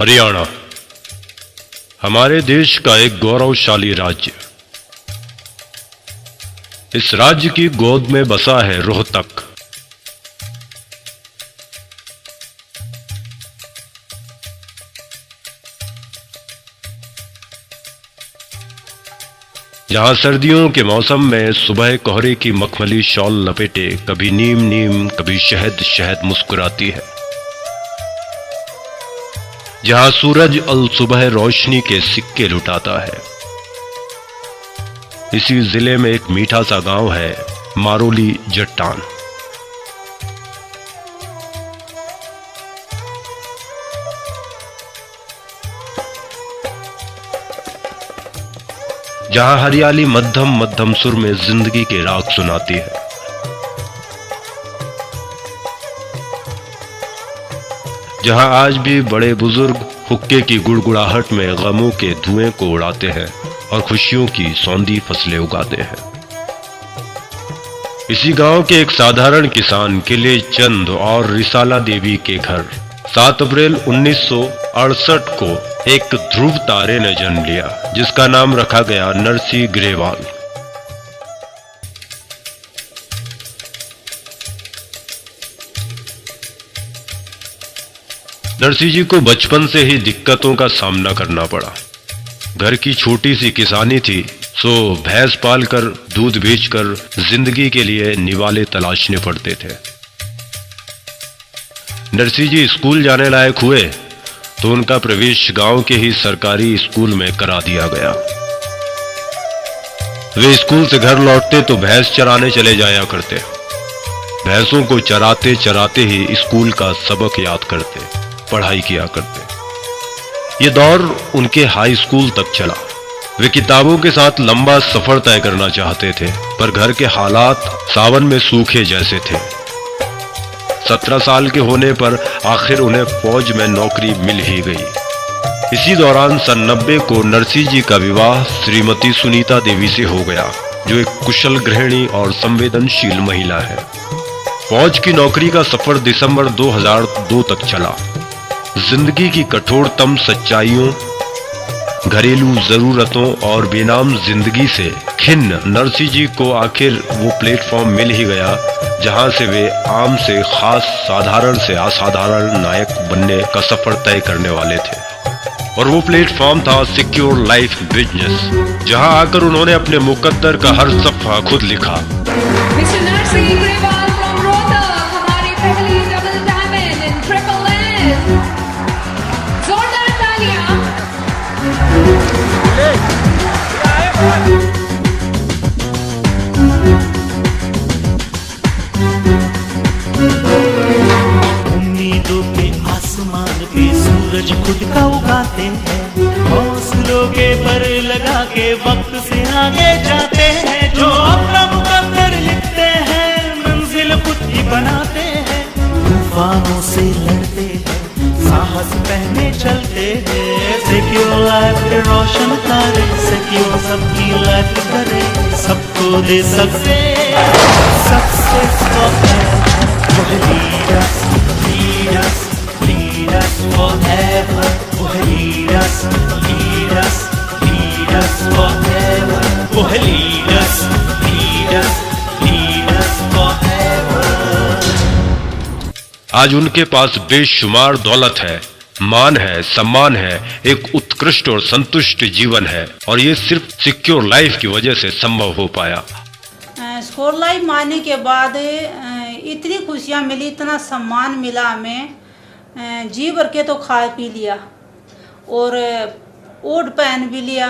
हरियाणा हमारे देश का एक गौरवशाली राज्य। इस राज्य की गोद में बसा है रोहतक। जहां सर्दियों के मौसम में सुबह कोहरे की मखमली शॉल लपेटे कभी नीम नीम कभी शहद शहद मुस्कुराती है। जहां सूरज अल सुबह रोशनी के सिक्के लुटाता है। इसी जिले में एक मीठा सा गांव है मारोली जट्टान। जहां हरियाली मध्यम मध्यम सुर में जिंदगी के राग सुनाती है। जहां आज भी बड़े बुजुर्ग हुक्के की गुड़गुड़ाहट में गमों के धुएं को उड़ाते हैं और खुशियों की सौंधी फसलें उगाते हैं। इसी गांव के एक साधारण किसान किले चंद और रिसाला देवी के घर 7 अप्रैल 1968 को एक ध्रुव तारे ने जन्म लिया, जिसका नाम रखा गया नरसी ग्रेवाल। नरसी जी को बचपन से ही दिक्कतों का सामना करना पड़ा। घर की छोटी सी किसानी थी, सो भैंस पालकर दूध बेचकर जिंदगी के लिए निवाले तलाशने पड़ते थे। नरसी जी स्कूल जाने लायक हुए तो उनका प्रवेश गांव के ही सरकारी स्कूल में करा दिया गया। वे स्कूल से घर लौटते तो भैंस चराने चले जाया करते। भैंसों को चराते चराते ही स्कूल का सबक याद करते, पढ़ाई किया करते। ये दौर उनके हाई स्कूल तक चला। वे किताबों के साथ लंबा सफर तय करना चाहते थे, पर घर के हालात सावन में सूखे जैसे थे। 17 साल के होने पर आखिर उन्हें फौज में नौकरी मिल ही गई। इसी दौरान सन 90 को नरसी जी का विवाह श्रीमती सुनीता देवी से हो गया, जो एक कुशल गृहिणी और संवेदनशील महिला है। फौज की नौकरी का सफर दिसंबर 2002 तक चला। जिंदगी की कठोरतम सच्चाइयों, घरेलू जरूरतों और बेनाम जिंदगी से खिन्न नरसी जी को आखिर वो प्लेटफॉर्म मिल ही गया जहां से वे आम से खास, साधारण से असाधारण नायक बनने का सफर तय करने वाले थे। और वो प्लेटफॉर्म था सिक्योर लाइफ बिजनेस, जहां आकर उन्होंने अपने मुकद्दर का हर सफ़ा खुद लिखा। उम्मीदों के आसमान पे सूरज खुद का उगाते हैं, हौसलों के पर लगा के वक्त से आगे जाते हैं। जो अपना मुकद्दर लिखते हैं, मंजिल खुद ही बनाते हैं। तूफानों से लड़ते हैं, साहस पहने चलते हैं। सिक्योर लाइफ रोशन करे, सिक्योर सबकी लाइफ करे, सबको दे सकते success lead us, lead us, lead us forever. Lead us, lead us, lead us forever. Lead us, lead us, lead us forever. आज उनके पास बेशुमार दौलत है, मान है, सम्मान है, एक उत्कृष्ट और संतुष्ट जीवन है, और ये सिर्फ सिक्योर लाइफ की वजह से संभव हो पाया। सिक्योर लाइफ मानने के बाद इतनी खुशियाँ मिली, इतना सम्मान मिला हमें। जी भर के तो खा पी लिया और ओढ़ पहन भी लिया,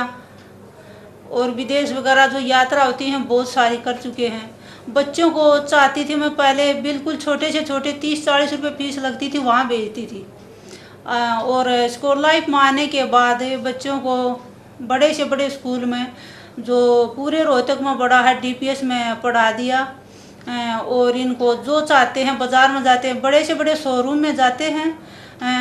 और विदेश वगैरह जो यात्रा होती हैं बहुत सारी कर चुके हैं। बच्चों को चाहती थी मैं, पहले बिल्कुल छोटे से छोटे 30-40 रुपये फीस लगती थी, वहाँ भेजती थी। और सिक्योर लाइफ में आने के बाद बच्चों को बड़े से बड़े स्कूल में, जो पूरे रोहतक में बड़ा है, DPS में पढ़ा दिया। और इनको जो चाहते हैं, बाज़ार में जाते हैं, बड़े से बड़े शोरूम में जाते हैं,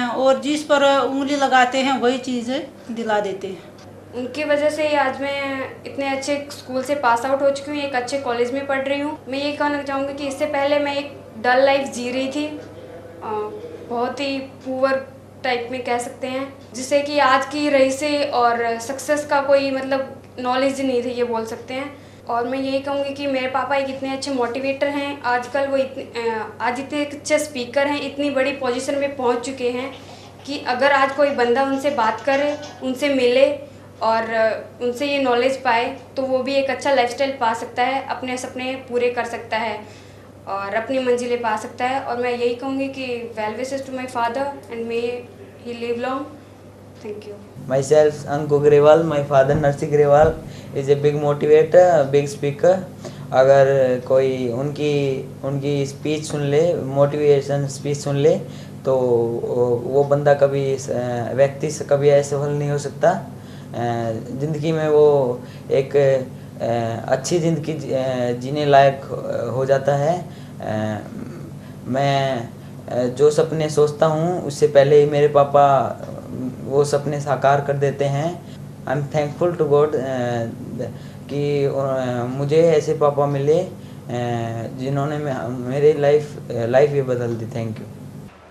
और जिस पर उंगली लगाते हैं वही चीज़ें दिला देते हैं। उनकी वजह से आज मैं इतने अच्छे स्कूल से पास आउट हो चुकी हूँ, एक अच्छे कॉलेज में पढ़ रही हूँ। मैं ये कहना चाहूँगी कि इससे पहले मैं एक डल लाइफ जी रही थी, बहुत बहुत ही पुअर टाइप में कह सकते हैं, जिससे कि आज की रईसे और सक्सेस का कोई मतलब नॉलेज ही नहीं थे, ये बोल सकते हैं। और मैं यही कहूँगी कि मेरे पापा एक इतने अच्छे मोटिवेटर हैं, आजकल वो आज इतने अच्छे स्पीकर हैं, इतनी बड़ी पोजीशन में पहुँच चुके हैं कि अगर आज कोई बंदा उनसे बात करे, उनसे मिले और उनसे ये नॉलेज पाए तो वो भी एक अच्छा लाइफस्टाइल पा सकता है, अपने सपने पूरे कर सकता है और अपनी मंजिलें पा सकता है। और मैं यही कहूँगी कि well wishes to my father and may he live long. Thank you. Myself, Anku Grewal, my father Narsi Grewal is a big motivator, big speaker. अगर कोई उनकी स्पीच सुन ले, मोटिवेशन स्पीच सुन ले, तो वो बंदा कभी व्यक्ति से कभी असफल नहीं हो सकता। ज़िंदगी में वो एक अच्छी ज़िंदगी जीने लायक हो जाता है। मैं जो सपने सोचता हूँ उससे पहले ही मेरे पापा वो सपने साकार कर देते हैं। I am thankful to God कि मुझे ऐसे पापा मिले जिन्होंने मेरी लाइफ ही बदल दी। Thank you.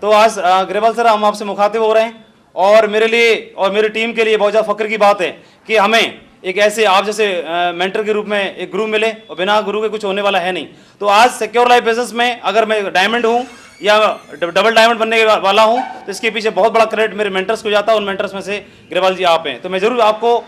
तो आज ग्रेवाल सर, हम आपसे मुखातिब हो रहे हैं और मेरे लिए और मेरी टीम के लिए बहुत ज़्यादा फ़ख्र की बात है कि हमें एक ऐसे आप जैसे मेंटर के रूप में एक गुरु मिले, और बिना गुरु के कुछ होने वाला है नहीं। तो आज सिक्योर लाइफ बिजनेस में अगर मैं डायमंड हूँ या डबल डायमंड बनने वाला हूँ तो इसके पीछे बहुत बड़ा क्रेडिट मेरे मेंटर्स को जाता है। उन मेंटर्स में से ग्रेवाल जी आप हैं, तो मैं ज़रूर आपको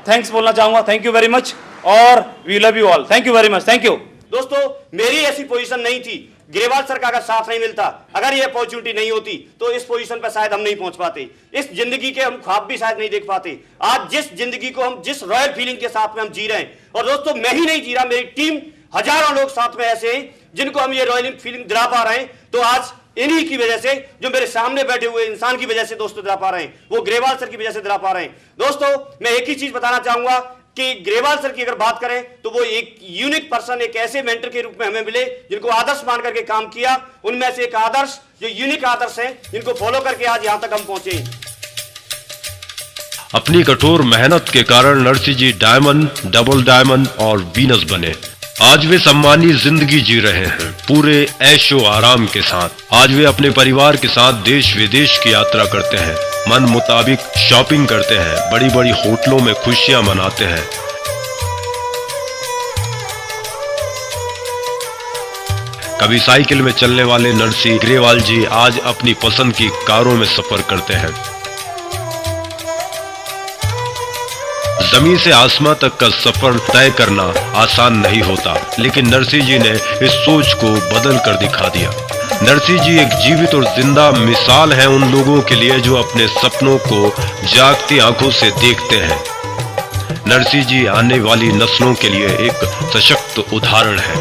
थैंक्स बोलना चाहूँगा। थैंक यू वेरी मच और we love you all. Thank you very much. Thank you. दोस्तों, मेरी ऐसी पोजीशन नहीं थी, ग्रेवाल सर का अगर साथ नहीं मिलता, अगर ये अपॉर्चुनिटी नहीं होती तो इस पोजीशन पर शायद हम नहीं पहुंच पाते, इस जिंदगी के हम ख्वाब भी शायद नहीं देख पाते। आज जिस जिंदगी को हम जिस रॉयल फीलिंग के साथ में हम जी रहे हैं, और दोस्तों मैं ही नहीं जी रहा, मेरी टीम हजारों लोग साथ में ऐसे हैं जिनको हम ये रॉयल फीलिंग दिला पा रहे हैं, तो आज इन्हीं की वजह से, जो मेरे सामने बैठे हुए इंसान की वजह से दोस्तों दिला पा रहे हैं, वो ग्रेवाल सर की वजह से दिला पा रहे हैं। दोस्तों मैं एक ही चीज बताना चाहूंगा कि ग्रेवाल सर की अगर बात करें तो वो एक यूनिक पर्सन, एक ऐसे मेंटर के रूप में हमें मिले जिनको आदर्श मान करके काम किया। उनमें से एक आदर्श जो यूनिक आदर्श है, जिनको फॉलो करके आज यहां तक हम पहुंचे। अपनी कठोर मेहनत के कारण नरसी जी डायमंड, डबल डायमंड और वीनस बने। आज वे सम्मानी जिंदगी जी रहे हैं, पूरे ऐशो आराम के साथ। आज वे अपने परिवार के साथ देश विदेश की यात्रा करते हैं, मन मुताबिक शॉपिंग करते हैं, बड़ी बड़ी होटलों में खुशियां मनाते हैं। कभी साइकिल में चलने वाले नरसी ग्रेवाल जी आज अपनी पसंद की कारों में सफर करते हैं। जमीन से आसमां तक का सफर तय करना आसान नहीं होता, लेकिन नरसी जी ने इस सोच को बदल कर दिखा दिया। नरसी जी एक जीवित और जिंदा मिसाल है उन लोगों के लिए जो अपने सपनों को जागती आंखों से देखते हैं। नरसी जी आने वाली नस्लों के लिए एक सशक्त उदाहरण है।